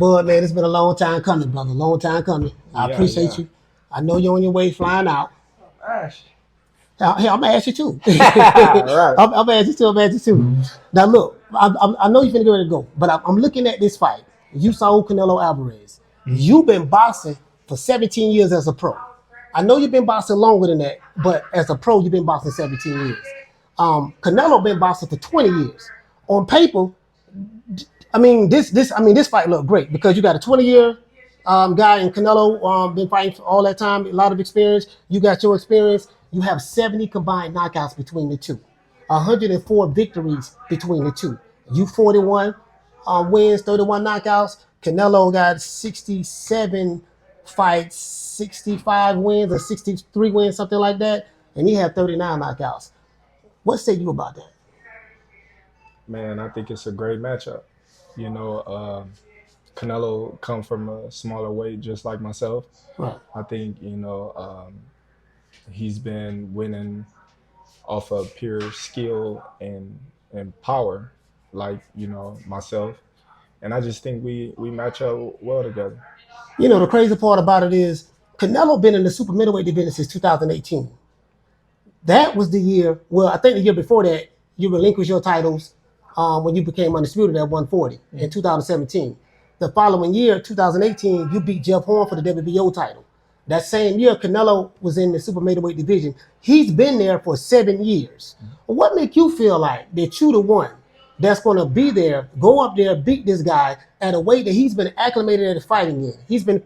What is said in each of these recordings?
Bud, man, it's been a long time coming, brother. Long time coming. I appreciate you. I know you're on your way flying out. Gosh. Hey, I'm gonna ask you too. Right. I'm gonna ask you too. Now look, I know you're finna get ready to go, but I'm looking at this fight. You saw Canelo Alvarez. You've been boxing for 17 years as a pro. I know you've been boxing longer than that, but as a pro, you've been boxing 17 years. Canelo been boxing for 20 years. On paper, this fight looked great because you got a 20-year guy in Canelo, been fighting for all that time, a lot of experience. You got your experience. You have 70 combined knockouts between the two, 104 victories between the two. You 41 wins, 31 knockouts. Canelo got 67 fights, 65 wins or 63 wins, something like that, and he had 39 knockouts. What say you about that? Man, I think it's a great matchup. You know, Canelo come from a smaller weight, just like myself. Right. I think he's been winning off of pure skill and power, like myself. And I just think we match up well together. You know, the crazy part about it is Canelo been in the super middleweight division since 2018. That was the year, well, I think the year before that, you relinquished your titles when you became undisputed at 140 in 2017. The following year, 2018, you beat Jeff Horn for the WBO title. That same year, Canelo was in the super middleweight division. He's been there for 7 years. What make you feel like that you the one that's going to be there, go up there, beat this guy at a weight that he's been acclimated at fighting in? He's been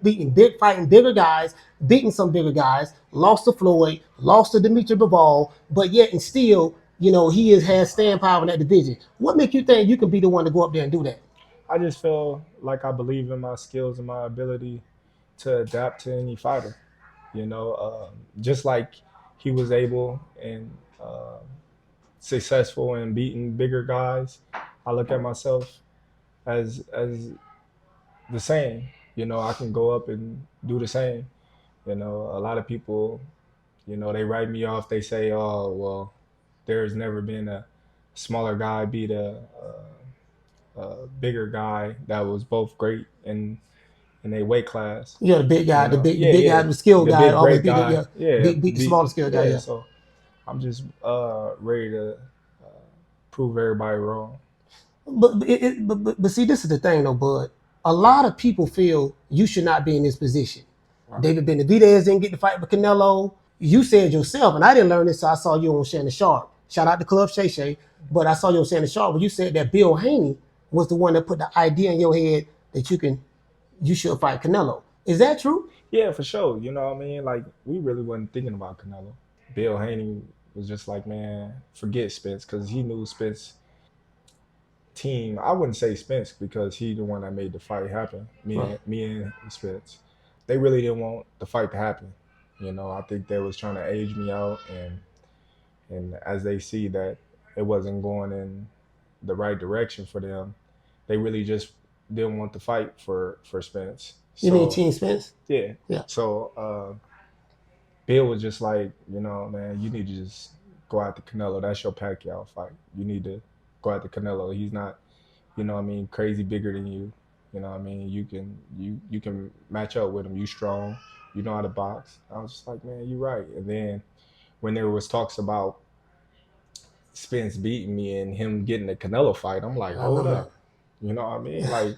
fighting bigger guys, beating some bigger guys, lost to Floyd, lost to Dimitri Bivol, but yet and still, he has staying power in that division. What make you think you can be the one to go up there and do that? I just feel like I believe in my skills and my ability to adapt to any fighter. Just like he was able and successful in beating bigger guys, I look at myself as the same. I can go up and do the same. A lot of people, they write me off. They say, "Oh, well, there's never been a smaller guy beat a bigger guy that was both great in a weight class." Yeah, the big guy, the big guy, the skilled guy, big, always great guy. beat the smaller skilled guy. Yeah. So I'm just ready to prove everybody wrong. But see, this is the thing though, Bud. A lot of people feel you should not be in this position. Right. David Benavidez didn't get to fight with Canelo. You said yourself, and I didn't learn this, so I saw you on Shannon Sharp. Shout out to Club Shay Shay. But I saw you on Shannon Sharp where you said that Bill Haney was the one that put the idea in your head that you should fight Canelo. Is that true? Yeah, for sure. You know what I mean? Like, we really wasn't thinking about Canelo. Bill Haney was just like, man, forget Spence, because he knew Spence team. I wouldn't say Spence because he's the one that made the fight happen. Me and Spence. They really didn't want the fight to happen. I think they was trying to age me out, and as they see that it wasn't going in the right direction for them, they really just didn't want the fight for Spence. You mean Team Spence? Yeah. So Bill was just like, man, you need to just go out to Canelo. That's your Pacquiao fight. You need to go out to Canelo. He's not, crazy bigger than you. You can match up with him. You strong. You know how to box. I was just like, man, you're right. And then when there was talks about Spence beating me and him getting the Canelo fight, I'm like, hold up. You know what I mean? Like,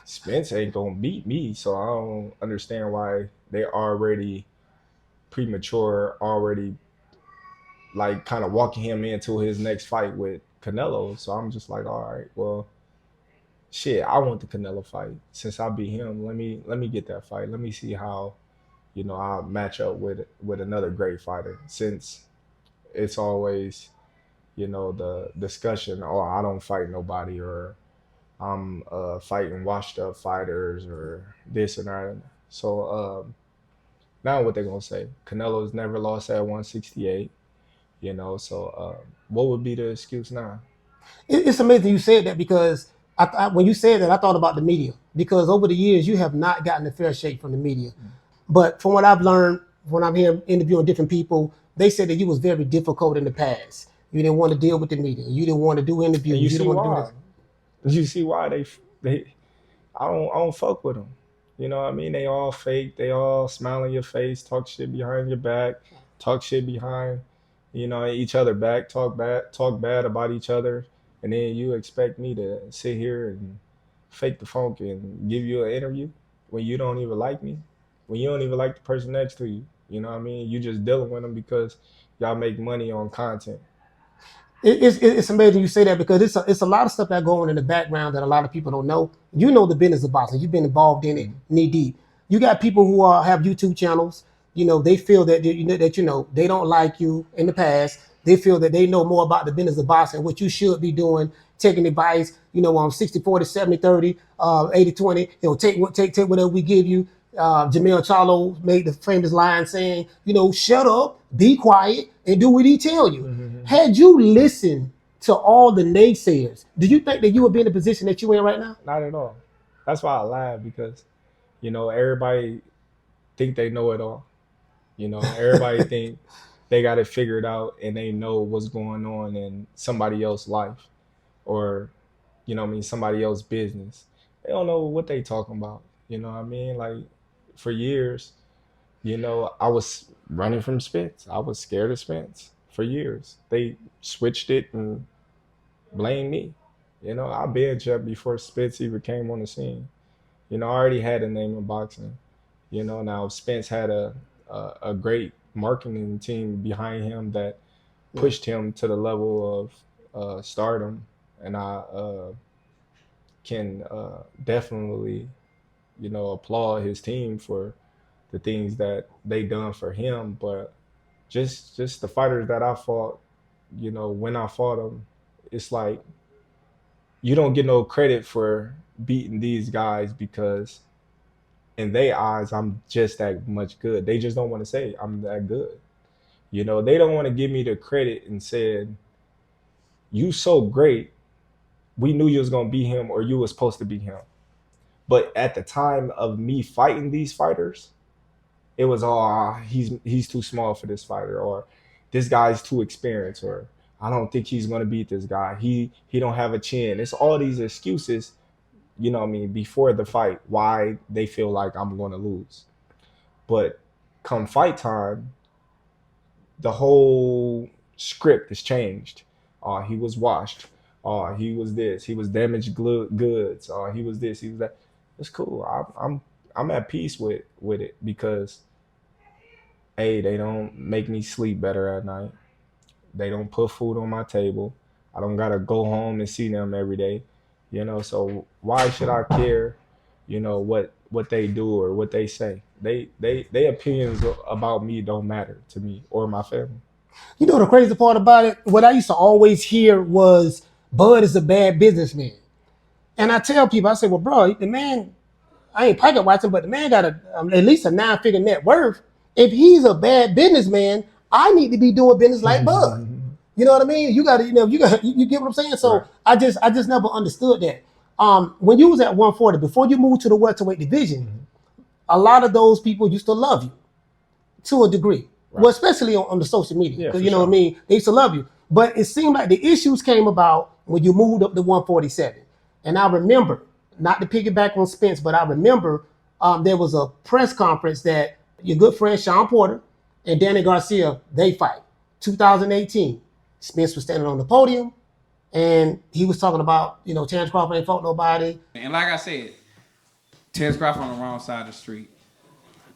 Spence ain't gonna beat me, so I don't understand why they already premature, already like kind of walking him into his next fight with Canelo. So I'm just like, all right, well, shit, I want the Canelo fight. Since I beat him, let me get that fight. Let me see how, I'll match up with another great fighter. Since it's always, the discussion, oh, I don't fight nobody, or I'm fighting washed up fighters, or this and that. So now what they're gonna say? Canelo's never lost at 168. So what would be the excuse now? It's amazing you said that, because when you said that, I thought about the media, because over the years you have not gotten a fair shake from the media. But from what I've learned when I'm here interviewing different people, they said that you was very difficult in the past. You didn't want to deal with the media. You didn't want to do interviews. You didn't want to do this. Did you see why they I don't fuck with them. You know what I mean? They all fake. They all smile in your face, talk shit behind your back, talk shit behind, each other back, talk bad about each other, and then you expect me to sit here and fake the funk and give you an interview when you don't even like me, when you don't even like the person next to you. You know what I mean? You just dealing with them because y'all make money on content. It's amazing you say that because it's a lot of stuff that go on in the background that a lot of people don't know. You know the business of boxing. You've been involved in it knee deep. You got people who have YouTube channels. They feel that they don't like you in the past. They feel that they know more about the business of boxing, what you should be doing, taking advice, 60, 40, 70, 30, 80, 20. Take whatever we give you. Jamel Charlo made the famous line saying, shut up, be quiet, and do what he tell you. Mm-hmm. Had you listened to all the naysayers, do you think that you would be in the position that you in right now? Not at all. That's why I laugh because, everybody think they know it all. Everybody think they got it figured out and they know what's going on in somebody else's life or, somebody else's business. They don't know what they talking about. You know what I mean? Like for years, I was running from Spence. I was scared of Spence for years. They switched it and blamed me. I been champ before Spence even came on the scene. I already had a name in boxing. Now Spence had a great marketing team behind him that pushed him to the level of stardom, and I can definitely applaud his team for the things that they done for him. But just the fighters that I fought, when I fought them, it's like you don't get no credit for beating these guys because in their eyes, I'm just that much good. They just don't want to say I'm that good. They don't want to give me the credit and said, you so great, we knew you was gonna be him or you was supposed to be him. But at the time of me fighting these fighters, it was all he's too small for this fighter, or this guy's too experienced, or I don't think he's gonna beat this guy. He don't have a chin. It's all these excuses, before the fight, why they feel like I'm gonna lose. But come fight time, the whole script is changed. He was washed. He was this. He was damaged goods. He was this. He was that. It's cool. I'm at peace with it because hey, they don't make me sleep better at night. They don't put food on my table. I don't gotta go home and see them every day. So why should I care? What they do or what they say. They opinions about me don't matter to me or my family. The crazy part about it, what I used to always hear was Bud is a bad businessman. And I tell people, I say, well, bro, the man, I ain't pocket watching, but the man got at least a 9-figure net worth. If he's a bad businessman, I need to be doing business like Bud. You know what I mean? You got to, you get what I'm saying? So Right. I just never understood that. When you was at 140, before you moved to the welterweight division, a lot of those people used to love you to a degree. Right. Well, especially on the social media, because Yeah, for what I sure. mean, they used to love you. But it seemed like the issues came about when you moved up to 147. And I remember, not to piggyback on Spence, but I remember there was a press conference that your good friend Sean Porter and Danny Garcia, they fight. 2018. Spence was standing on the podium and he was talking about, Terence Crawford ain't fought nobody. And like I said, Terence Crawford on the wrong side of the street.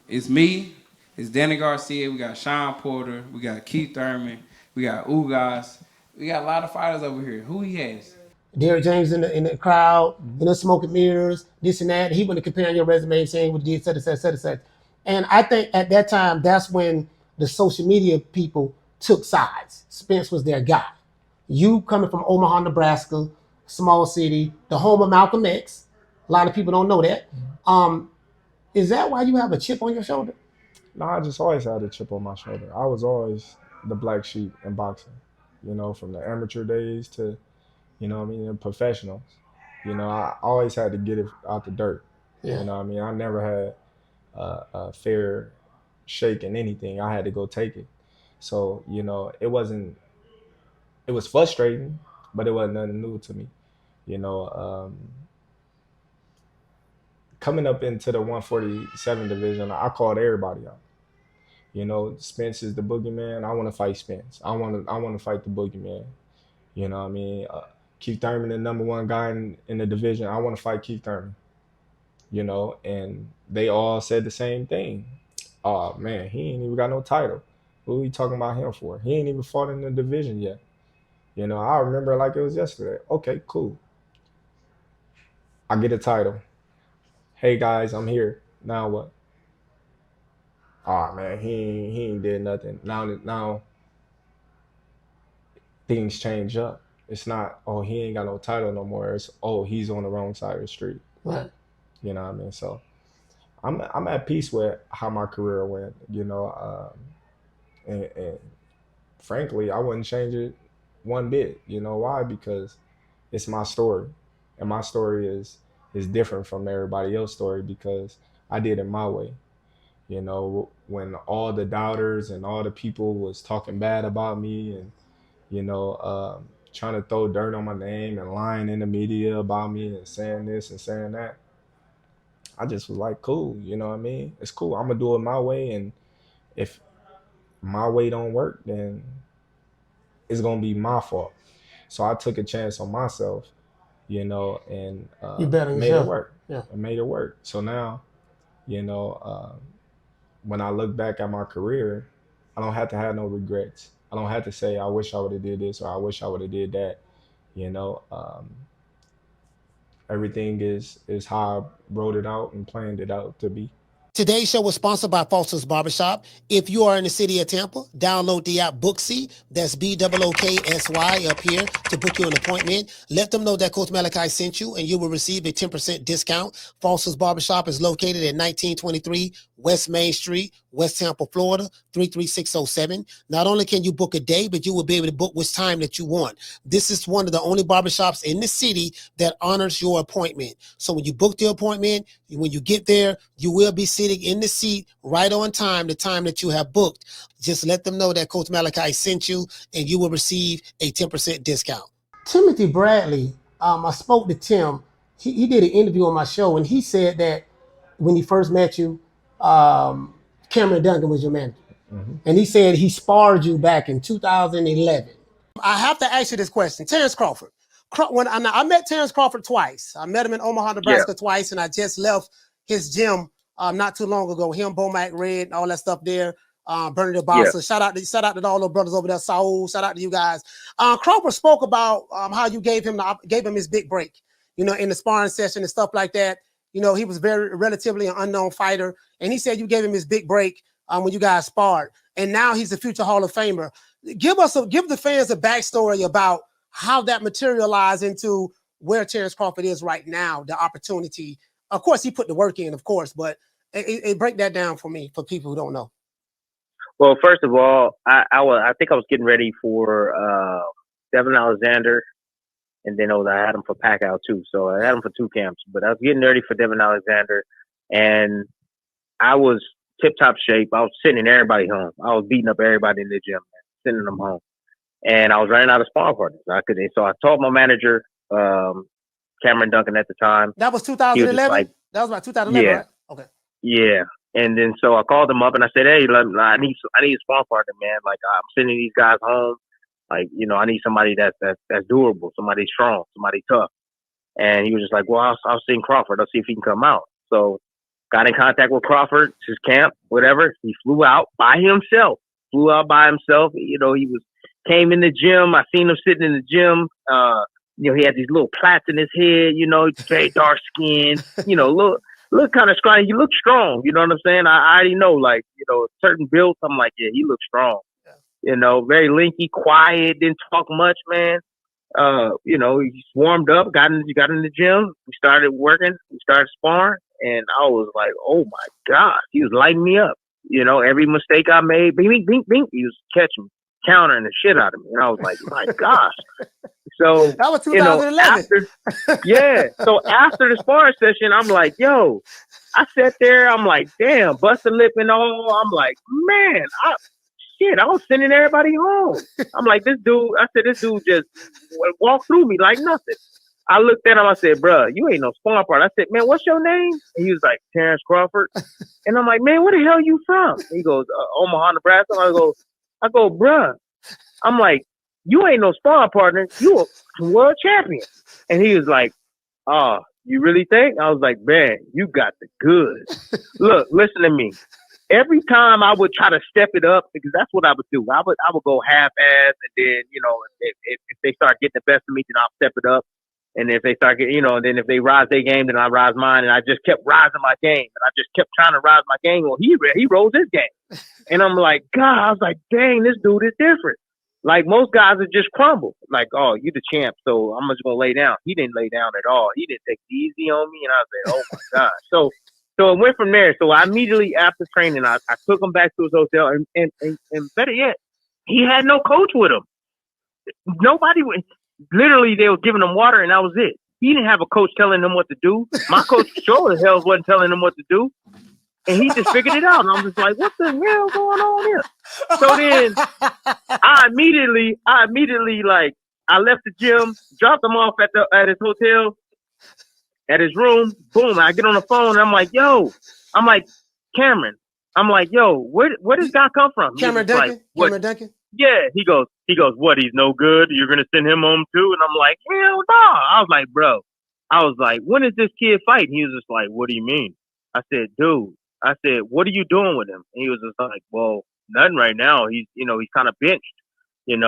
It's me, it's Danny Garcia, we got Sean Porter, we got Keith Thurman, we got Ugas. We got a lot of fighters over here. Who he has? Derrick James in the crowd, smoking mirrors, this and that. He went to comparing your resume, saying what you did, etc. And I think at that time, that's when the social media people took sides. Spence was their guy. You coming from Omaha, Nebraska, small city, the home of Malcolm X. A lot of people don't know that. Is that why you have a chip on your shoulder? No, I just always had a chip on my shoulder. I was always the black sheep in boxing. From the amateur days to the professionals. I always had to get it out the dirt. Yeah. I never had a fair shake in anything. I had to go take it. So, it was frustrating, but it wasn't nothing new to me. You know, um, coming up into the 147 division, I called everybody out. You know, Spence is the boogeyman. I want to fight Spence. I want to fight the boogeyman. You know what I mean? Keith Thurman, the number one guy in the division. I want to fight Keith Thurman. You know, and they all said the same thing. Oh man, he ain't even got no title. What are we talking about him for? He ain't even fought in the division yet. You know, I remember like it was yesterday. Okay, cool. I get a title. Hey guys, I'm here. Now what? Oh man, he ain't did nothing. Now things change up. It's not, oh, he ain't got no title no more. It's, oh, he's on the wrong side of the street. Right. You know what I mean? So I'm at peace with how my career went, you know, and frankly, I wouldn't change it one bit. You know why? Because it's my story, and my story is different from everybody else's story because I did it my way. You know, when all the doubters and all the people was talking bad about me and, you know, trying to throw dirt on my name and lying in the media about me and saying this and saying that, I just was like, cool, you know what I mean? It's cool. I'm gonna do it my way, and if my way don't work, then it's gonna be my fault. So I took a chance on myself, you know, and You better made it work. Yeah. I made it work. So now, you know, when I look back at my career, I don't have to have no regrets. I don't have to say I wish I would have did this or I wish I would have did that. You know, everything is how I wrote it out and planned it out to be. Today's show was sponsored by Foster's Barbershop. If you are in the city of Tampa, download the app Booksy. That's BOOKSY up here to book you an appointment. Let them know that Coach Malachi sent you and you will receive a 10% discount. Foster's Barbershop is located at 1923 West Main Street, West Tampa, Florida, 33607. Not only can you book a day, but you will be able to book which time that you want. This is one of the only barbershops in the city that honors your appointment. So when you book the appointment, when you get there, you will be sitting in the seat right on time, the time that you have booked. Just let them know that Coach Malachi sent you and you will receive a 10% discount. Timothy Bradley, I spoke to Tim. He did an interview on my show and he said that when he first met you, Cameron Dunkin was your manager. Mm-hmm. And he said he sparred you back in 2011. I have to ask you this question. Terence Crawford. When I met Terence Crawford twice. I met him in Omaha, Nebraska twice, and I just left his gym not too long ago. Him, Bomac Red, and all that stuff there. Bernie the Boss. So shout out to all those brothers over there. Saul, shout out to you guys. Crawford spoke about how you gave him his big break, you know, in the sparring session and stuff like that. You know, he was relatively an unknown fighter, and he said you gave him his big break when you guys sparred, and now he's a future Hall of Famer. Give the fans a backstory about how that materialized into where Terence Crawford is right now, the opportunity. Of course, he put the work in, of course, but it break that down for me, for people who don't know. Well, first of all, I think I was getting ready for Devin Alexander, and then I had him for Pacquiao too. So I had him for two camps, but I was getting ready for Devin Alexander, and I was tip-top shape. I was sending everybody home. I was beating up everybody in the gym, sending them home. And I was running out of sparring partners. So I told my manager, Cameron Dunkin at the time. That was 2011? That was about 2011, yeah. Right? Okay. Yeah. And then so I called him up and I said, hey, I need a sparring partner, man. Like, I'm sending these guys home. Like, you know, I need somebody that's durable, somebody strong, somebody tough. And he was just like, well, I'll send Crawford. I'll see if he can come out. So got in contact with Crawford, his camp, whatever. He flew out by himself. You know, came in the gym. I seen him sitting in the gym. You know, he had these little plaits in his head, you know, very dark skin, you know, look kind of scrawny. He looked strong. You know what I'm saying? I already know, like, you know, certain builds. I'm like, yeah, he looks strong. Yeah. You know, very linky, quiet, didn't talk much, man. You know, he warmed up, got in the gym. We started working. We started sparring. And I was like, oh, my gosh. He was lighting me up. You know, every mistake I made, bing, bing, bing, bing, he was catching me, countering the shit out of me. And I was like, my gosh. So, that was 2011. So after the sparring session, I'm like, yo, I sat there. I'm like, damn, bust a lip and all. I'm like, man, I was sending everybody home. I'm like, this dude just walked through me like nothing. I looked at him. I said, "Bruh, you ain't no sparring partner." I said, "Man, what's your name?" And he was like, "Terence Crawford." And I'm like, "Man, where the hell you from?" He goes, "Omaha, Nebraska." I go, "Bruh." I'm like, "You ain't no sparring partner. You a world champion." And he was like, "Oh, you really think?" I was like, "Man, you got the goods." Look, listen to me. Every time I would try to step it up, because that's what I would do. I would go half ass, and then if they start getting the best of me, then I'll step it up. And if they start getting, then if they rise their game, then I rise mine. And I just kept rising my game, and I just kept trying to rise my game. Well, he rose his game, and I'm like, God, I was like, dang, this dude is different. Like most guys would just crumble. Like, oh, you the champ, so I'm just gonna lay down. He didn't lay down at all. He didn't take it easy on me, and I said, oh my God. So it went from there. So I immediately after training, I took him back to his hotel, and better yet, he had no coach with him. Nobody was. Literally, they were giving him water, and that was it. He didn't have a coach telling him what to do. My coach sure as hell wasn't telling him what to do, and he just figured it out. And I'm just like, what the hell going on here? So then I immediately like I left the gym, dropped him off at his hotel, at his room. Boom! I get on the phone, and I'm like, yo, I'm like Cameron. I'm like, yo, where does God come from? Cameron Dunkin? Like, what? Cameron Dunkin? Yeah, he goes, what, he's no good? You're going to send him home too? And I'm like, hell no. I was like, bro, when is this kid fighting? He was just like, what do you mean? I said, dude, what are you doing with him? And he was just like, well, nothing right now. He's kind of benched. He's,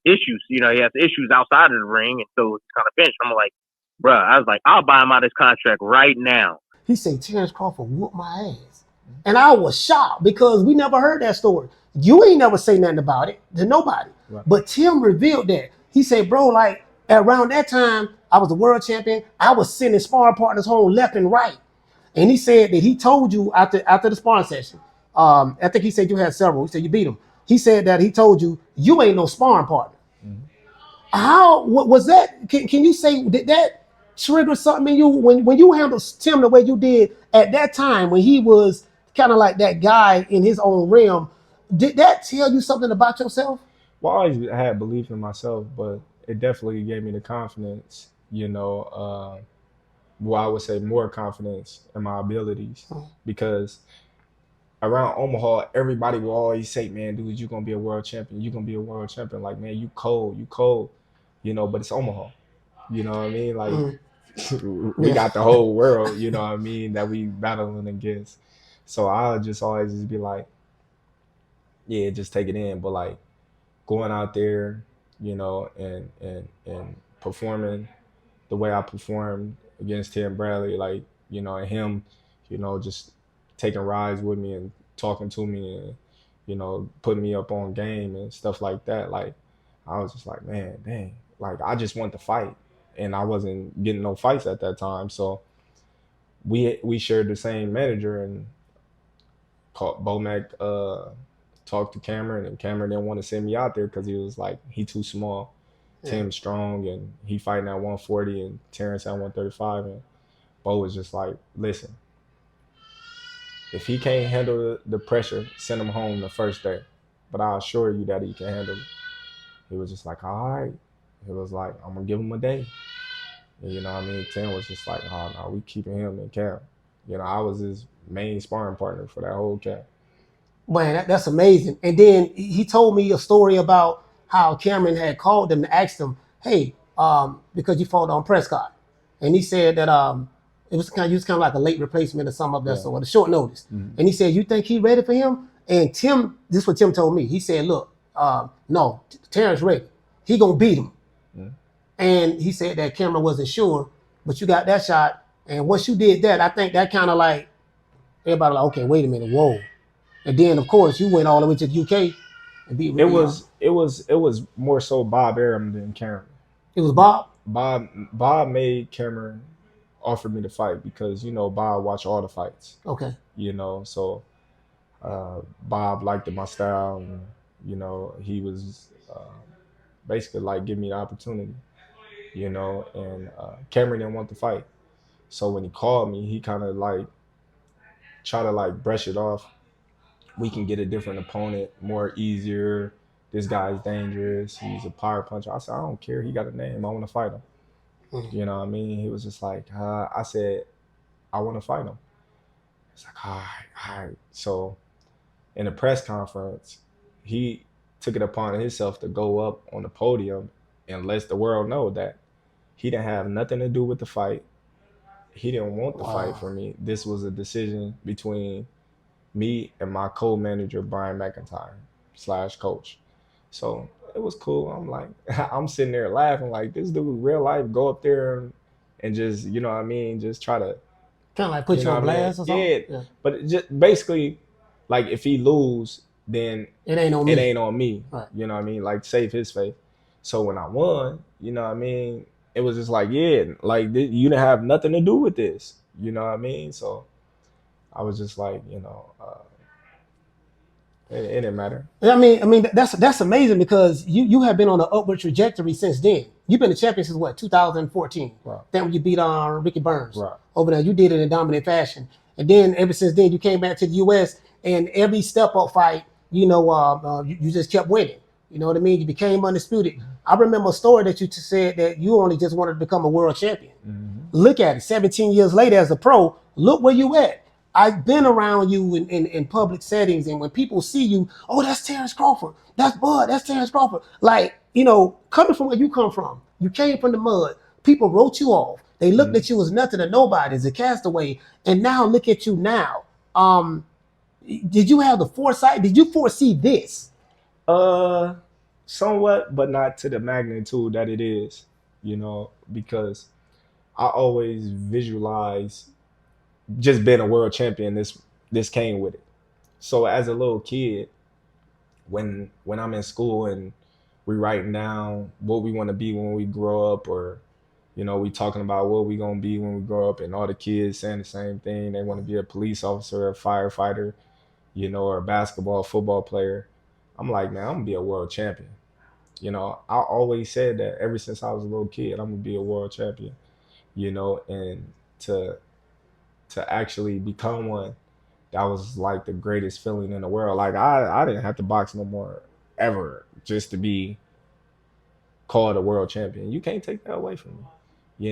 issues. He has issues outside of the ring. And so he's kind of benched. I'm like, bro, I was like, I'll buy him out his contract right now. He said, Terence Crawford whooped my ass. And I was shocked because we never heard that story. You ain't never say nothing about it to nobody. Right. But Tim revealed that. He said, bro, like around that time, I was a world champion. I was sending sparring partners home left and right. And he said that he told you after the sparring session, I think he said you had several. He said you beat him. He said that he told you ain't no sparring partner. Mm-hmm. How was that? Can you say, did that trigger something in you when you handled Tim the way you did at that time when he was kind of like that guy in his own realm? Did that tell you something about yourself? Well, I always had belief in myself, but it definitely gave me the confidence, I would say more confidence in my abilities, because around Omaha, everybody will always say, man, dude, you're going to be a world champion. You're going to be a world champion. Like, man, you cold, but it's Omaha. You know what I mean? Like, we got the whole world, you know what I mean, that we battling against. So I'll just always just be like, yeah, just take it in. But like going out there, and performing the way I performed against Tim Bradley, like, and him, just taking rides with me and talking to me and, putting me up on game and stuff like that. Like, I was just like, man, dang, like I just want to fight. And I wasn't getting no fights at that time. So we shared the same manager, and Bomac talked to Cameron, and Cameron didn't want to send me out there because he was like, he too small. Yeah. Tim's strong, and he fighting at 140 and Terence at 135. And Bo was just like, listen, if he can't handle the pressure, send him home the first day. But I assure you that he can handle it. He was just like, all right. He was like, I'm going to give him a day. And, you know what I mean? Tim was just like, oh, no, we keeping him in camp. I was his main sparring partner for that whole camp. Man, that's amazing. And then he told me a story about how Cameron had called him to ask him, hey, because you fought on Prescott. And he said that you was kind of like a late replacement or something of that sort, a short notice. Mm-hmm. And he said, you think he ready for him? And Tim, this is what Tim told me. He said, look, no, Terence ready. He gonna beat him. Mm-hmm. And he said that Cameron wasn't sure, but you got that shot. And once you did that, I think that kind of like, everybody like, okay, wait a minute, whoa. And then, of course, you went all the way to the UK and beat Ricky. It was more so Bob Arum than Cameron. It was Bob? Bob made Cameron offer me to fight because, Bob watched all the fights. Okay. So Bob liked my style, and, he was basically like give me the opportunity, and Cameron didn't want to fight. So when he called me, he kind of like try to like brush it off. We can get a different opponent more easier. This guy's dangerous. He's a power puncher. I said, I don't care. He got a name. I want to fight him. You know what I mean? He was just like, I said, I want to fight him. It's like, all right. So in the press conference, he took it upon himself to go up on the podium and let the world know that he didn't have nothing to do with the fight. He didn't want the fight for me. This was a decision between me and my co-manager, Brian McIntyre / coach. So it was cool. I'm like, I'm sitting there laughing like, this dude real life go up there and just, you know what I mean, just try to, Kind of like put you on blast or something? Yeah. But it just basically, like, if he lose, then It ain't on me. it ain't on me. Right. You know what I mean? Like, save his face. So when I won, you know what I mean, it was just like, yeah, like, you didn't have nothing to do with this. You know what I mean? So I was just like, you know, it didn't matter. I mean that's amazing because you have been on an upward trajectory since then. You've been a champion since what, 2014? Right. Then when you beat Ricky Burns. Right. Over there, you did it in dominant fashion, and then ever since then you came back to the U.S. and every step up fight, you just kept winning. You know what I mean? You became undisputed. I remember a story that you said that you only just wanted to become a world champion. Look at it, 17 years later as a pro. Look where you at. I've been around you in public settings, and when people see you, oh, that's Terence Crawford, that's Bud, that's Terence Crawford. Like, coming from where you come from, you came from the mud. People wrote you off. They looked at you as nothing or nobody, as a castaway, and now look at you now. Did you have the foresight? Did you foresee this? Somewhat, but not to the magnitude that it is, because I always visualize just being a world champion. This came with it. So as a little kid, when I'm in school and we writing down what we want to be when we grow up, or we talking about what we gonna be when we grow up, and all the kids saying the same thing. They want to be a police officer, a firefighter, or a basketball, football player. I'm like, man, I'm gonna be a world champion. I always said that ever since I was a little kid, I'm gonna be a world champion. And to actually become one, that was like the greatest feeling in the world. Like, I didn't have to box no more ever just to be called a world champion. You can't take that away from me,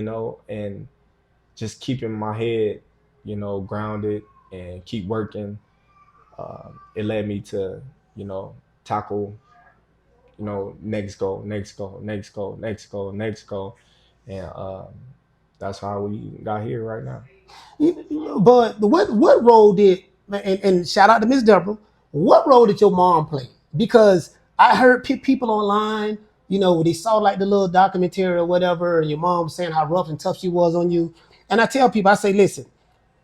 and just keeping my head, grounded and keep working. It led me to, tackle, next goal. And that's how we got here right now. But what role did, and shout out to Miss Deborah, what role did your mom play? Because I heard people online, they saw like the little documentary or whatever, and your mom saying how rough and tough she was on you. And I tell people, I say, listen,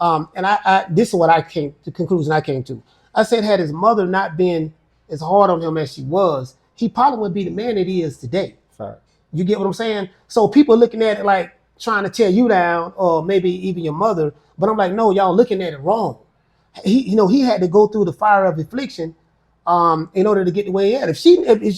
and I this is what the conclusion I came to. I said, had his mother not been as hard on him as she was, he probably wouldn't be the man that he is today. Fact. You get what I'm saying? So people looking at it like trying to tear you down, or maybe even your mother. But I'm like, no, y'all looking at it wrong. He had to go through the fire of affliction in order to get the way he had. If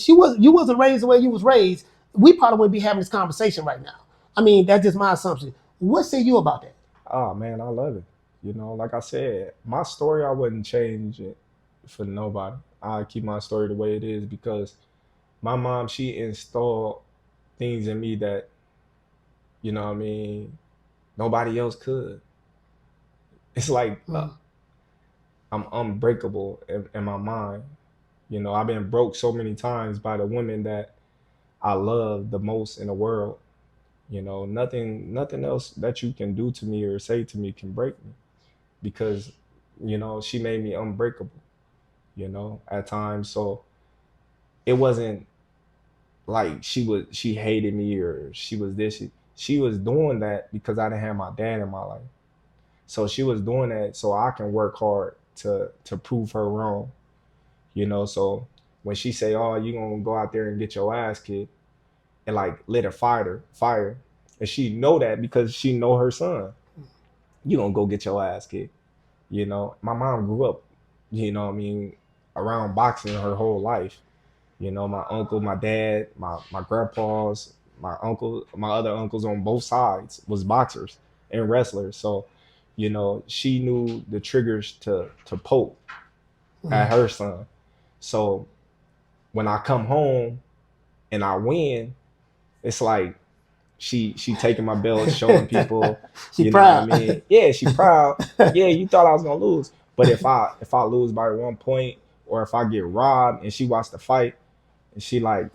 you wasn't raised the way you was raised, we probably wouldn't be having this conversation right now. I mean, that's just my assumption. What say you about that? Oh man, I love it. Like I said, my story, I wouldn't change it for nobody. I keep my story the way it is because my mom, she installed things in me that, nobody else could. It's like I'm unbreakable in my mind. I've been broke so many times by the women that I love the most in the world. Nothing else that you can do to me or say to me can break me, because, she made me unbreakable, at times. So it wasn't like she hated me or she was this. She was doing that because I didn't have my dad in my life. So she was doing that so I can work hard to prove her wrong. So when she say, oh, you gonna go out there and get your ass kicked, and like lit a fire, and she know that because she know her son, you gonna go get your ass kicked. My mom grew up, around boxing her whole life. My uncle, my dad, my grandpas, my uncle, my other uncles on both sides was boxers and wrestlers. So, she knew the triggers to poke at her son. So when I come home and I win, it's like she taking my belt, showing people. She You proud. know what I mean? Yeah, she proud. Yeah, you thought I was gonna lose, but if I lose by 1 point, or if I get robbed and she watched the fight and she like,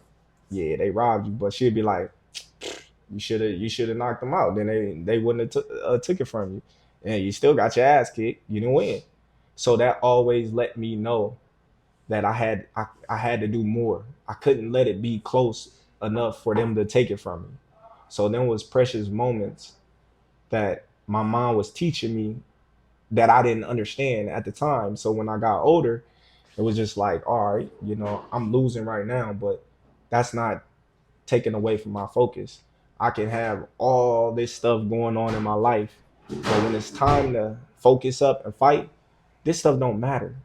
yeah, they robbed you, but she'd be like, you should have knocked them out. Then they wouldn't have took it from you, and you still got your ass kicked. You didn't win. So that always let me know that I had to do more. I couldn't let it be close enough for them to take it from me. So then was precious moments that my mom was teaching me that I didn't understand at the time. So when I got older, it was just like, all right, you know, I'm losing right now, but that's not taken away from my focus. I can have all this stuff going on in my life, but when it's time to focus up and fight, this stuff don't matter.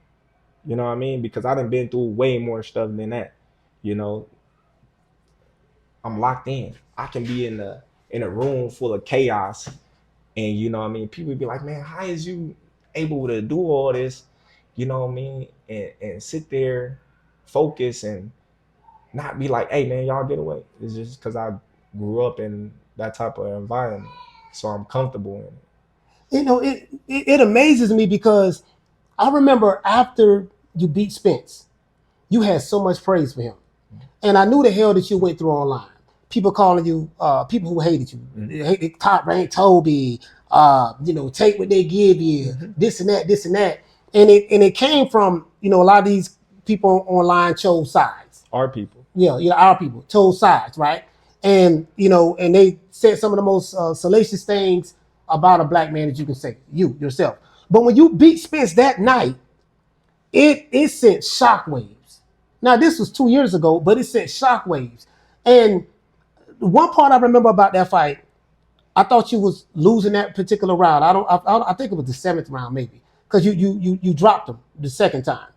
You know what I mean? Because I done been through way more stuff than that. You know, I'm locked in. I can be in a room full of chaos, and you know what I mean, people be like, man, how is you able to do all this? You know what I mean? And sit there, focus, and not be like, hey man, y'all get away. It's just because I grew up in that type of environment, so I'm comfortable in it. You know, it amazes me because I remember after you beat Spence, you had so much praise for him. And I knew the hell that you went through online. People calling you, people who hated you. They hated Top Rank Toby, you know, take what they give you, this and that, this and that. And it came from, you know, a lot of these people online chose sides. Our people. Yeah, our people chose sides, right? And, you know, and they said some of the most salacious things about a black man that you can say, you, yourself. But when you beat Spence that night, it sent shockwaves. Now, this was 2 years ago, but it sent shockwaves. And one part I remember about that fight, I thought you was losing that particular round. I think it was the 7th round maybe, because you dropped him the second time,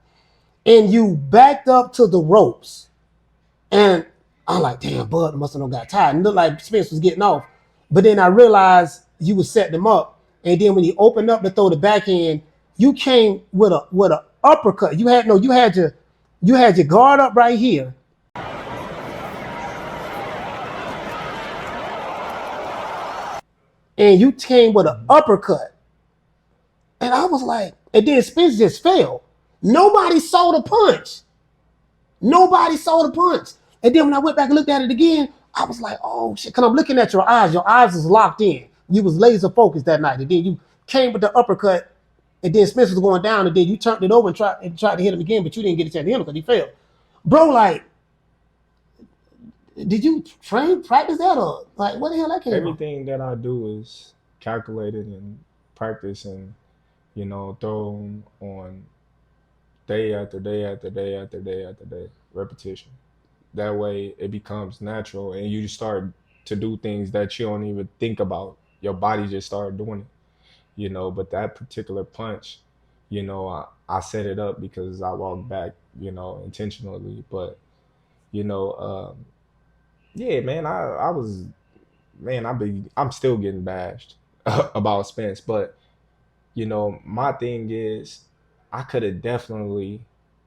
and you backed up to the ropes, and I'm like, damn, Bud must have got tired. And it looked like Spence was getting off, but then I realized you was setting him up, and then when he opened up to throw the backhand, you came with a uppercut. You had your guard up right here. And you came with an uppercut. And I was like, and then Spence just fell. Nobody saw the punch. Nobody saw the punch. And then when I went back and looked at it again, I was like, oh shit. Because I'm looking at your eyes. Your eyes was locked in. You was laser focused that night. And then you came with the uppercut. And then Spence was going down. And then you turned it over and tried to hit him again. But you didn't get a chance to hit him because he fell. Bro, like, did you practice that, or like what the hell that came from? Everything that I do is calculated and practice, and you know, throw on day after day after day after day after day, repetition. That way it becomes natural, and you start to do things that you don't even think about. Your body just started doing it, you know. But that particular punch, you know, I set it up because I walked back, you know, intentionally. But you know, yeah, man, I was, man, I'm still getting bashed about Spence, but you know, my thing is, I could have definitely,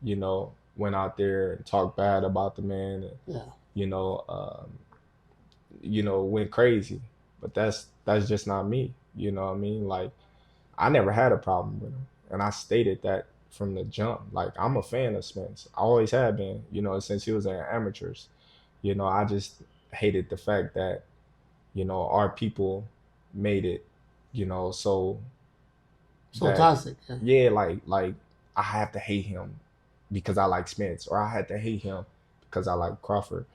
you know, went out there and talked bad about the man, and, Yeah. you know, went crazy, but that's just not me. You know what I mean? Like, I never had a problem with him, and I stated that from the jump. Like, I'm a fan of Spence. I always have been, you know, since he was in amateurs. You know, I just hated the fact that, you know, our people made it, you know, so that, toxic. yeah, like I have to hate him because I like Spence, or I had to hate him because I like Crawford.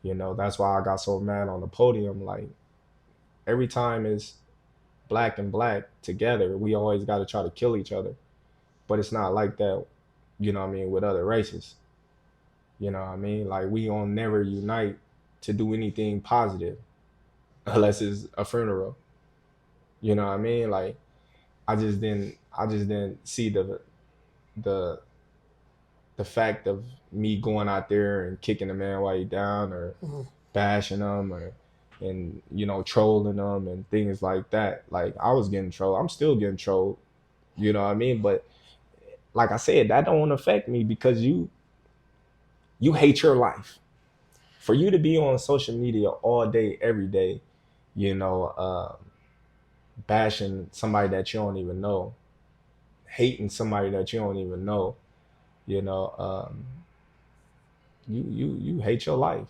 You know, that's why I got so mad on the podium. Like, every time it's black and black together, we always got to try to kill each other. But it's not like that, you know what I mean, with other races. You know what I mean? Like, we gonna never unite to do anything positive unless it's a funeral. You know what I mean? Like, I just didn't see the the fact of me going out there and kicking a man while he down, or bashing him, or and you know, trolling them and things like that. Like, I was getting trolled. I'm still getting trolled. You know what I mean? But like I said, that don't affect me because you hate your life. For you to be on social media all day, every day, bashing somebody that you don't even know, hating somebody that you don't even know, you know, you hate your life.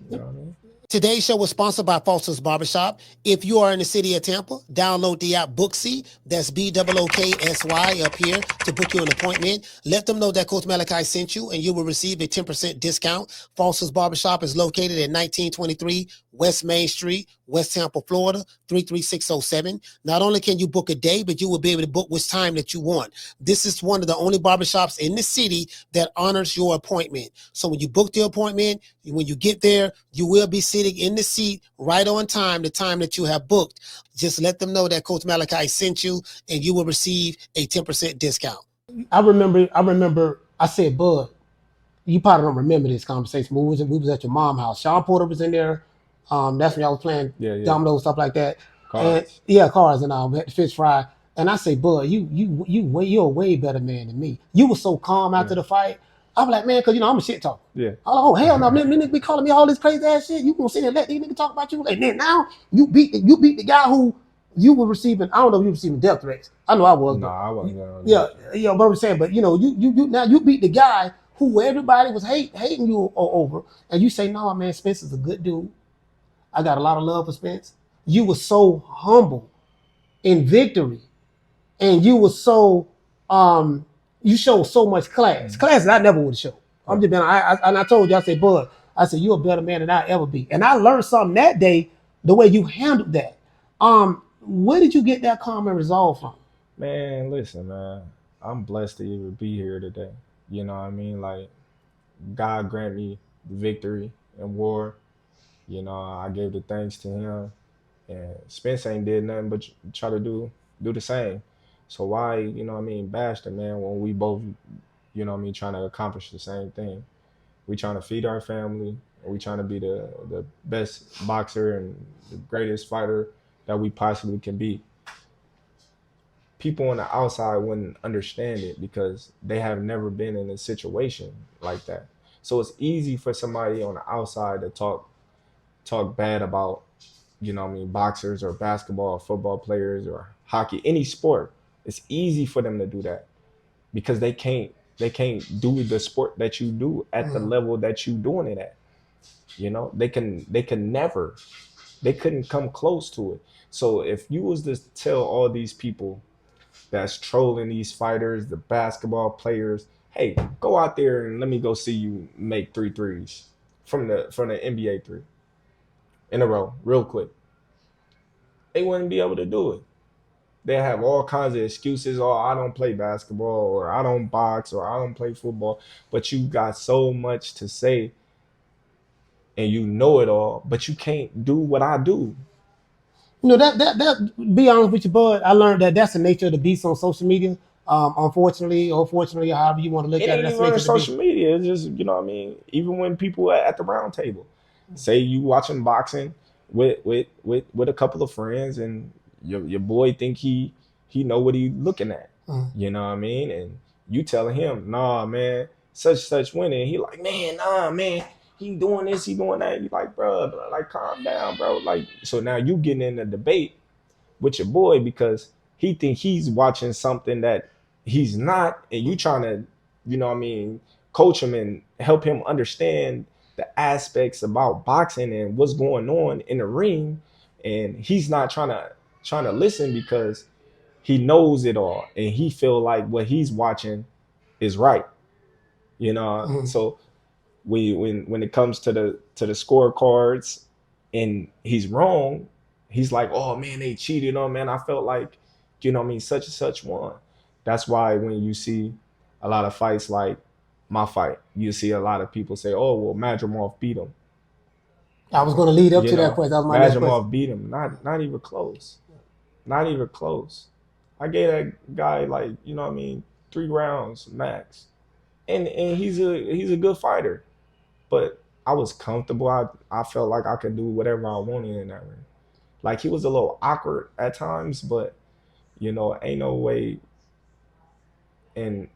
You know what I mean? Today's show was sponsored by Foster's Barbershop. If you are in the city of Tampa, download the app Booksy. That's BOOKSY up here to book you an appointment. Let them know that Coach Malachi sent you, and you will receive a 10% discount. Foster's Barbershop is located at 1923 West Main Street, West Tampa, Florida, 33607. Not only can you book a day, but you will be able to book which time that you want. This is one of the only barbershops in the city that honors your appointment. So when you book the appointment, when you get there, you will be sitting in the seat right on time, the time that you have booked. Just let them know that Coach Malachi sent you, and you will receive a 10% discount. I remember I said, Bud, you probably don't remember this conversation, but we was at your mom's house. Sean Porter was in there. That's when y'all was playing dominoes, stuff like that. Cards. And, cards, and we had the fish fry. And I say, Bud, you're a way better man than me. You were so calm after the fight. I'm like, man, because, I'm a shit talker. Yeah. I'm like, oh, hell no, niggas be calling me all this crazy ass shit. You gonna sit and let these niggas talk about you? And then now you beat the guy who you were receiving, I don't know if you were receiving death threats. I know I was. No, I wasn't. But I'm saying, but, now you beat the guy who everybody was hating you over, and you say, no, man, Spence is a good dude. I got a lot of love for Spence. You were so humble in victory, and you were so you showed so much class. Class that I never would have shown. I'm just being, I told you, I said, Bud, I said, you're a better man than I'll ever be. And I learned something that day, the way you handled that. Where did you get that calm and resolve from? Man, listen, man. I'm blessed to even be here today. You know what I mean? Like, God grant me the victory in war. I gave the thanks to him. And Spence ain't did nothing but try to do the same. So why, bash the man when we both, trying to accomplish the same thing. We trying to feed our family, and we trying to be the best boxer and the greatest fighter that we possibly can be. People on the outside wouldn't understand it because they have never been in a situation like that. So it's easy for somebody on the outside to talk bad about, boxers or basketball or football players or hockey, any sport. It's easy for them to do that because they can't do the sport that you do at the level that you doing it at. They couldn't come close to it. So if you was to tell all these people that's trolling these fighters, the basketball players, hey, go out there and let me go see you make 3 threes from the NBA 3 in a row, real quick. They wouldn't be able to do it. They have all kinds of excuses. Oh, I don't play basketball, or I don't box, or I don't play football. But you got so much to say, and you know it all, but you can't do what I do. That be honest with you, Bud, I learned that that's the nature of the beast on social media. Unfortunately, or fortunately, however you want to look at it, That's the nature of social media. It's just, even when people at the round table say you watching boxing with a couple of friends, and your boy think he know what he looking at. You know what I mean? And you telling him, nah, man, such winning. He like, man, nah, man, he doing this, he doing that. You like, bro, like, calm down, bro. Like, so now you getting in a debate with your boy because he think he's watching something that he's not, and you trying to, coach him and help him understand the aspects about boxing and what's going on in the ring, and he's not trying to listen because he knows it all and he feel like what he's watching is right. So when it comes to the scorecards and he's wrong, he's like, oh man, they cheated on, man. I felt like, such and such won. That's why when you see a lot of fights like my fight, you see a lot of people say, oh, well, Madrimov beat him. I was going to lead up to that question. That was my next question. Madrimov beat him. Not even close. Not even close. I gave that guy 3 rounds max. And he's a good fighter. But I was comfortable. I felt like I could do whatever I wanted in that ring. Like, he was a little awkward at times, but ain't no way in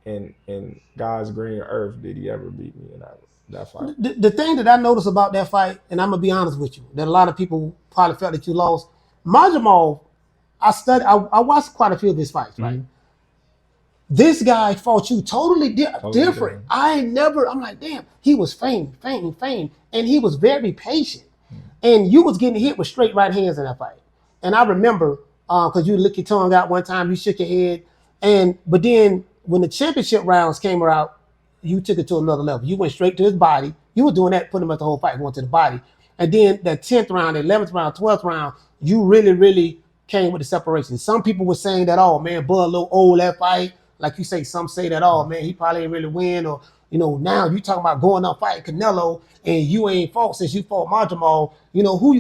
God's green earth did he ever beat me in that fight. The thing that I noticed about that fight, and I'm gonna be honest with you, that a lot of people probably felt that you lost, Majamov, I watched quite a few of his fights, right? This guy fought you totally different. I'm like, damn, he was famed, and he was very patient. And you was getting hit with straight right hands in that fight. And I remember, because you licked your tongue out one time, you shook your head, but then when the championship rounds came out, you took it to another level. You went straight to his body. You were doing that pretty much the whole fight, going to the body. And then that 10th round, 11th round, 12th round, you really came with the separation. Some people were saying that, oh man, Bud a little old that fight. Like you say, some say that, oh man, he probably ain't really win. Or, now you talking about going up fighting Canelo and you ain't fought since you fought Majamov. Who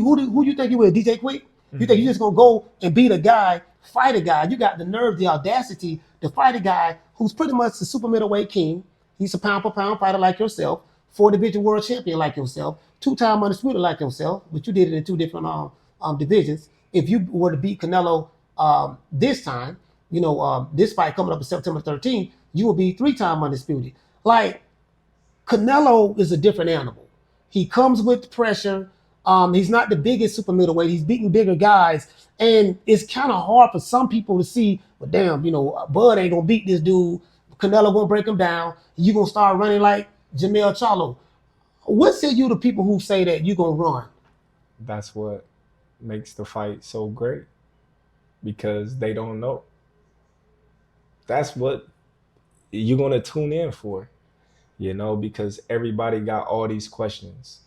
you think you is, DJ Quick? You think you just gonna go and beat a guy, fight a guy? You got the nerve, the audacity to fight a guy who's pretty much the super middleweight king. He's a pound for pound fighter like yourself, 4-division world champion like yourself, 2-time undisputed like yourself, but you did it in 2 different divisions. If you were to beat Canelo this time, this fight coming up on September 13th, you will be 3-time undisputed. Like, Canelo is a different animal. He comes with pressure. He's not the biggest super middleweight. He's beating bigger guys. And it's kind of hard for some people to see, but damn, Bud ain't going to beat this dude. Canelo won't break him down. You're going to start running like Jamel Charlo. What say you to people who say that you're going to run? That's what makes the fight so great, because they don't know. That's what you're going to tune in for, because everybody got all these questions.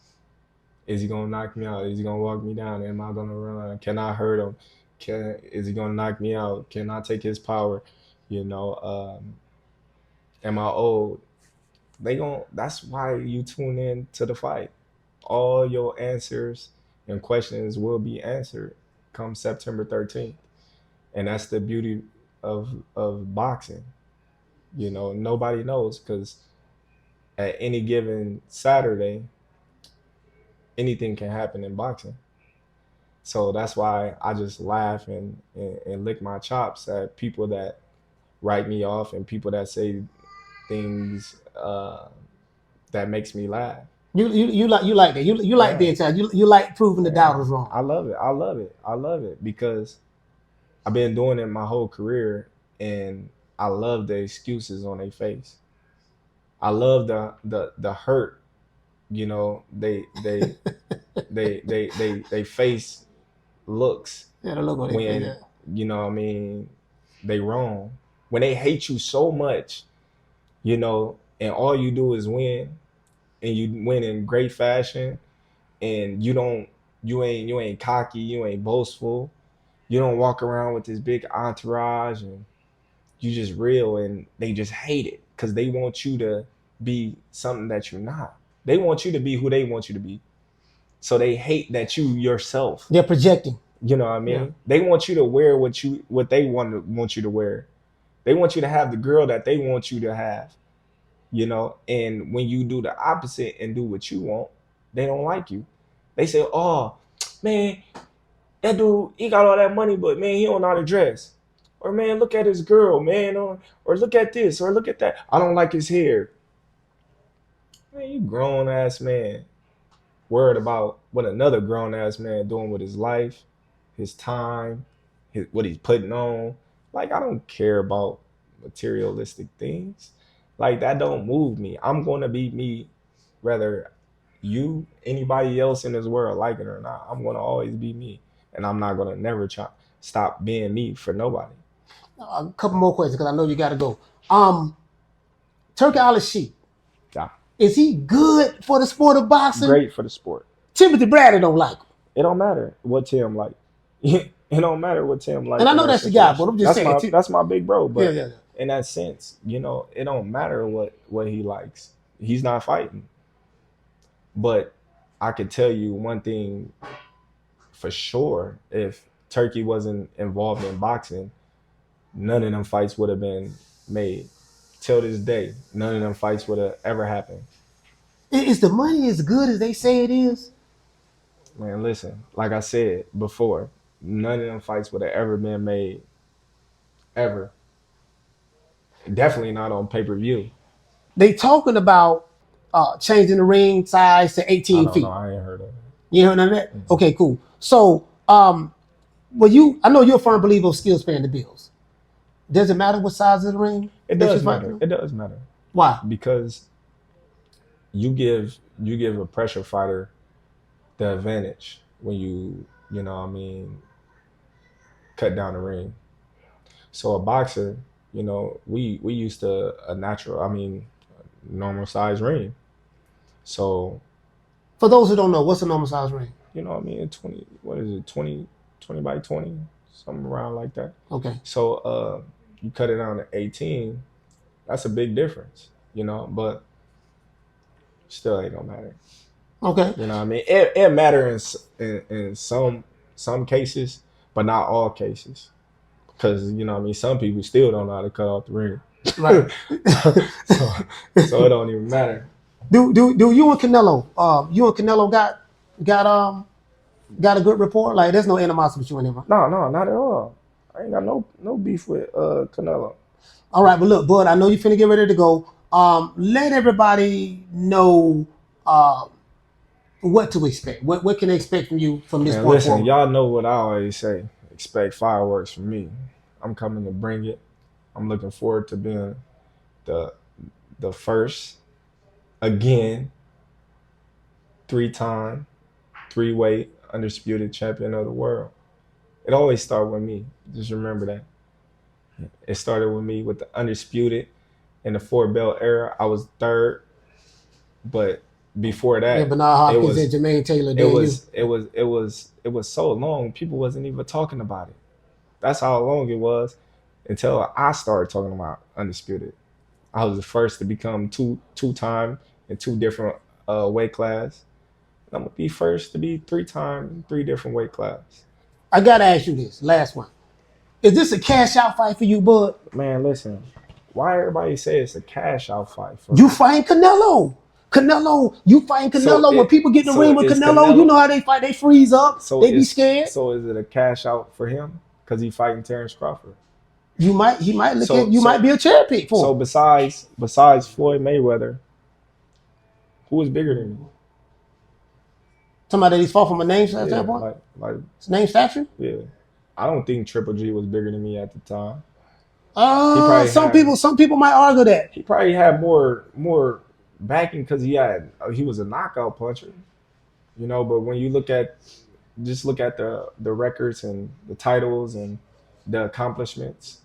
Is he going to knock me out? Is he going to walk me down? Am I going to run? Can I hurt him? Is he going to knock me out? Can I take his power? Am I old? That's why you tune in to the fight. All your answers and questions will be answered come September 13th. And that's the beauty of boxing. Nobody knows, because at any given Saturday, anything can happen in boxing. So that's why I just laugh and lick my chops at people that write me off and people that say things that makes me laugh. You like that. You like being challenged. You like proving the doubters wrong. I love it because I've been doing it my whole career, and I love the excuses on their face. I love the hurt. They face looks when they wrong. When they hate you so much, and all you do is win, and you win in great fashion, and you ain't cocky, you ain't boastful, you don't walk around with this big entourage, and you just real, and they just hate it because they want you to be something that you're not. They want you to be who they want you to be. So they hate that you yourself. They're projecting. You know what I mean? Yeah. They want you to wear what they want you to wear. They want you to have the girl that they want you to have. And when you do the opposite and do what you want, they don't like you. They say, oh, man, that dude, he got all that money, but man, he don't know how to dress. Or man, look at his girl, man, or look at this, or look at that. I don't like his hair. Man, you grown ass man, worried about what another grown ass man doing with his life, his time, what he's putting on. Like, I don't care about materialistic things. Like, that don't move me. I'm going to be me, whether anybody else in this world like it or not. I'm going to always be me. And I'm not going to never stop being me for nobody. A couple more questions, because I know you got to go. Turki Alalshikh. Yeah. Is he good for the sport of boxing? Great for the sport. Timothy Bradley don't like him. It don't matter what Tim like. It don't matter what Tim like. And I know that's the guy, but I'm just saying. That's my big bro. But yeah. In that sense, it don't matter what he likes. He's not fighting. But I could tell you one thing for sure. If Turki wasn't involved in boxing, none of them fights would have been made. Till this day, none of them fights would have ever happened. Is the money as good as they say it is? Man, listen, like I said before, none of them fights would have ever been made. Ever. Definitely not on pay-per-view. They talking about changing the ring size to 18 feet. No, I ain't heard of it. You heard none of that? Okay, cool. So Well, I know you're a firm believer of skills paying the bills. Does it matter what size of the ring? It does matter. It does matter. Why? Because you give a pressure fighter the advantage when you know what I mean, cut down the ring. So a boxer, you know, we used to a natural, I mean, normal size ring. So for those who don't know, what's a normal size ring? You know what I mean? 20, what is it? 20 by 20, something around like that. Okay. So you cut it down to 18, that's a big difference, you know, but still ain't gonna matter. Okay. You know what I mean? It matters in some cases, but not all cases. Because, you know what I mean, some people still don't know how to cut off the ring. Right. so it don't even matter. Do you and Canelo got a good rapport? Like, there's no animosity between him. No, not at all. I ain't got no beef with Canelo. All right, but look, Bud, I know you finna get ready to go. Let everybody know what to expect. What can they expect from you from this point listen, forward? Y'all know what I always say. Expect fireworks from me. I'm coming to bring it. I'm looking forward to being the first, again, 3-time, 3-weight undisputed champion of the world. It always started with me. Just remember that. It started with me with the undisputed in the 4-belt era. I was 3rd, but before that, yeah, Bernard Hopkins and Jermaine Taylor. It was so long. People wasn't even talking about it. That's how long it was until I started talking about undisputed. I was the first to become two-time in 2 different weight class. I'm gonna be first to be 3-time in 3 different weight class. I gotta ask you this last one. Is this a cash out fight for you, Bud? Man, listen. Why everybody say it's a cash out fight for you fighting Canelo? You fighting Canelo. When people get in the ring with Canelo, you know how they fight. They freeze up. They be scared. So is it a cash out for him because he fighting Terence Crawford? He might might be a chair pick for him. So besides Floyd Mayweather, who is bigger than me? Somebody that he's fought from a name standpoint? Like name stature? Yeah. I don't think Triple G was bigger than me at the time. Some people might argue that. He probably had more backing because he was a knockout puncher. You know, but when you look at the records and the titles and the accomplishments,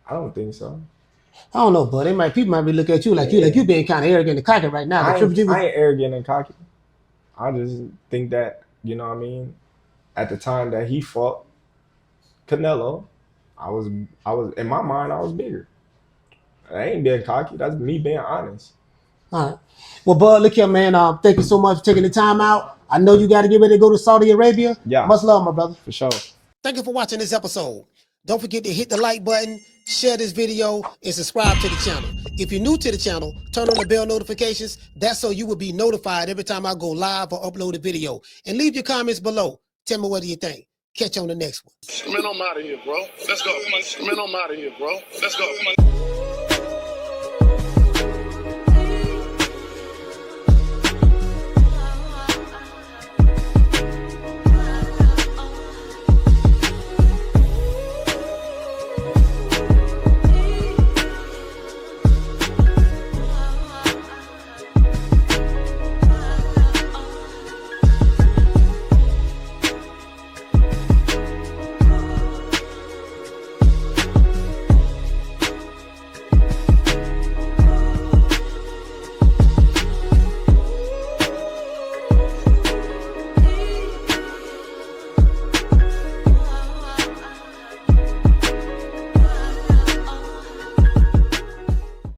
I don't think so. I don't know, but people might be looking at you like you being kind of arrogant and cocky right now. I ain't arrogant and cocky. I just think that, you know what I mean, at the time that he fought Canelo, I was in my mind I was bigger. I ain't being cocky. That's me being honest. All right. Well, Bud, look here, man. Thank you so much for taking the time out. I know you got to get ready to go to Saudi Arabia. Yeah. Much love, my brother. For sure. Thank you for watching this episode. Don't forget to hit the like button, share this video, and subscribe to the channel. If you're new to the channel, turn on the bell notifications. That's so you will be notified every time I go live or upload a video. And leave your comments below. Tell me what do you think. Catch you on the next one. Man, I'm out of here, bro. Let's go. Man, I'm out of here, bro. Let's go.